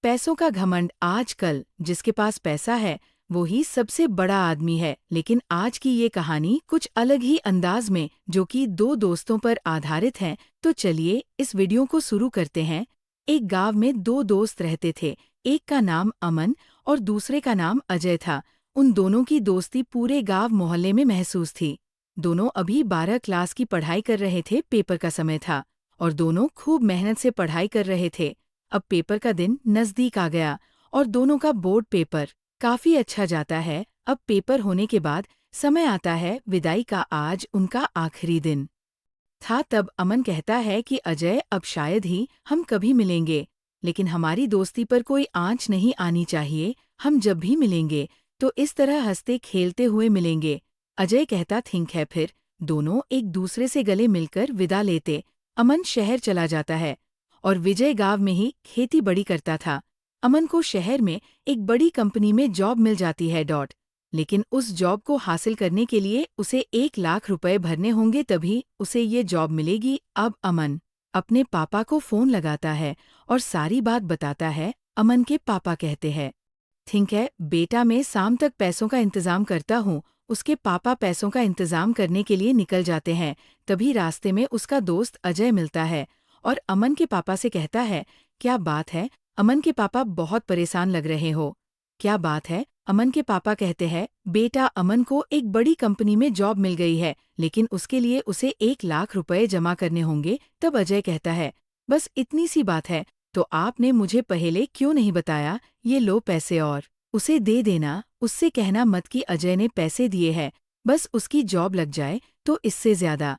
पैसों का घमंड आजकल जिसके पास पैसा है वो ही सबसे बड़ा आदमी है। लेकिन आज की ये कहानी कुछ अलग ही अंदाज में जो कि दो दोस्तों पर आधारित है। तो चलिए इस वीडियो को शुरू करते हैं। एक गांव में दो दोस्त रहते थे। एक का नाम अमन और दूसरे का नाम अजय था। उन दोनों की दोस्ती पूरे गांव मोहल्ले में महसूस थी। दोनों अभी 12 क्लास की पढ़ाई कर रहे थे। पेपर का समय था और दोनों खूब मेहनत से पढ़ाई कर रहे थे। अब पेपर का दिन नजदीक आ गया और दोनों का बोर्ड पेपर काफी अच्छा जाता है। अब पेपर होने के बाद समय आता है विदाई का। आज उनका आखिरी दिन था। तब अमन कहता है कि अजय, अब शायद ही हम कभी मिलेंगे, लेकिन हमारी दोस्ती पर कोई आंच नहीं आनी चाहिए। हम जब भी मिलेंगे तो इस तरह हंसते खेलते हुए मिलेंगे। अजय कहता ठीक है। फिर दोनों एक दूसरे से गले मिलकर विदा लेते। अमन शहर चला जाता है और विजय गांव में ही खेती बड़ी करता था। अमन को शहर में एक बड़ी कंपनी में जॉब मिल जाती है। लेकिन उस जॉब को हासिल करने के लिए उसे 1 लाख रुपए भरने होंगे, तभी उसे ये जॉब मिलेगी। अब अमन अपने पापा को फोन लगाता है और सारी बात बताता है। अमन के पापा कहते हैं ठीक है बेटा, मैं शाम तक पैसों का इंतजाम करता हूँ। उसके पापा पैसों का इंतजाम करने के लिए निकल जाते हैं। तभी रास्ते में उसका दोस्त अजय मिलता है और अमन के पापा से कहता है, क्या बात है? अमन के पापा बहुत परेशान लग रहे हो। क्या बात है? अमन के पापा कहते हैं, बेटा, अमन को एक बड़ी कंपनी में जॉब मिल गई है, लेकिन उसके लिए उसे 1 लाख रुपए जमा करने होंगे। तब अजय कहता है, बस इतनी सी बात है तो आपने मुझे पहले क्यों नहीं बताया? ये लो पैसे और उसे दे देना। उससे कहना मत कि अजय ने पैसे दिए हैं, बस उसकी जॉब लग जाए तो इससे ज्यादा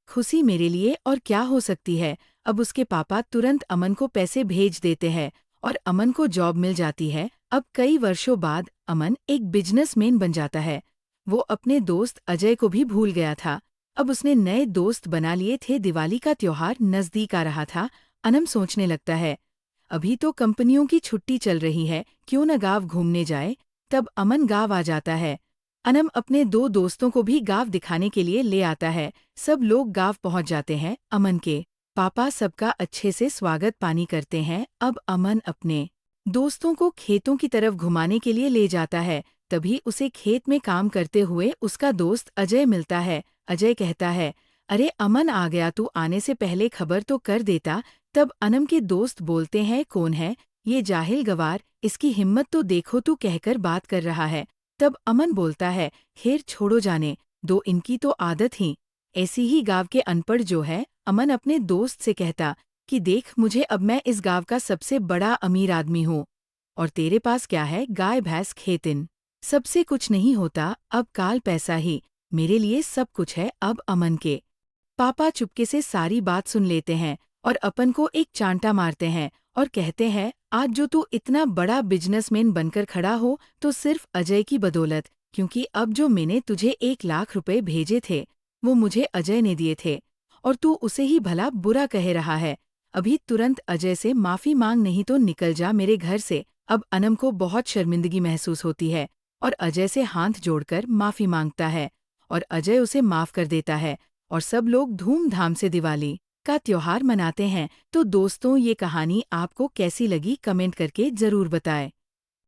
खुशी मेरे लिए और क्या हो सकती है। अब उसके पापा तुरंत अमन को पैसे भेज देते हैं और अमन को जॉब मिल जाती है। अब कई वर्षों बाद अमन एक बिजनेसमैन बन जाता है। वो अपने दोस्त अजय को भी भूल गया था। अब उसने नए दोस्त बना लिए थे। दिवाली का त्योहार नजदीक आ रहा था। अनम सोचने लगता है, अभी तो कंपनियों की छुट्टी चल रही है, क्यों न गांव घूमने जाए। तब अमन गांव आ जाता है। अनम अपने दो दोस्तों को भी गांव दिखाने के लिए ले आता है। सब लोग गांव पहुंच जाते हैं। अमन के पापा सबका अच्छे से स्वागत पानी करते हैं। अब अमन अपने दोस्तों को खेतों की तरफ घुमाने के लिए ले जाता है। तभी उसे खेत में काम करते हुए उसका दोस्त अजय मिलता है। अजय कहता है, अरे अमन आ गया, तू आने से पहले खबर तो कर देता। तब अनम के दोस्त बोलते हैं, कौन है ये जाहिल गवार, इसकी हिम्मत तो देखो, तू कहकर बात कर रहा है। तब अमन बोलता है, खैर छोड़ो जाने दो, इनकी तो आदत ही ऐसी ही गांव के अनपढ़ जो है। अमन अपने दोस्त से कहता कि देख, मुझे अब मैं इस गांव का सबसे बड़ा अमीर आदमी हूँ और तेरे पास क्या है? गाय भैंस खेत, इन सबसे कुछ नहीं होता। अब काल पैसा ही मेरे लिए सब कुछ है। अब अमन के पापा चुपके से सारी बात सुन लेते हैं और अपन को एक चांटा मारते हैं और कहते हैं, आज जो तू इतना बड़ा बिजनेसमैन बनकर खड़ा हो तो सिर्फ अजय की बदौलत, क्योंकि अब जो मैंने तुझे 1 लाख रुपए भेजे थे वो मुझे अजय ने दिए थे और तू उसे ही भला बुरा कह रहा है। अभी तुरंत अजय से माफी मांग, नहीं तो निकल जा मेरे घर से। अब अनम को बहुत शर्मिंदगी महसूस होती है और अजय से हाथ जोड़कर माफी मांगता है और अजय उसे माफ कर देता है और सब लोग धूमधाम से दिवाली का त्योहार मनाते हैं। तो दोस्तों, ये कहानी आपको कैसी लगी कमेंट करके जरूर बताएं।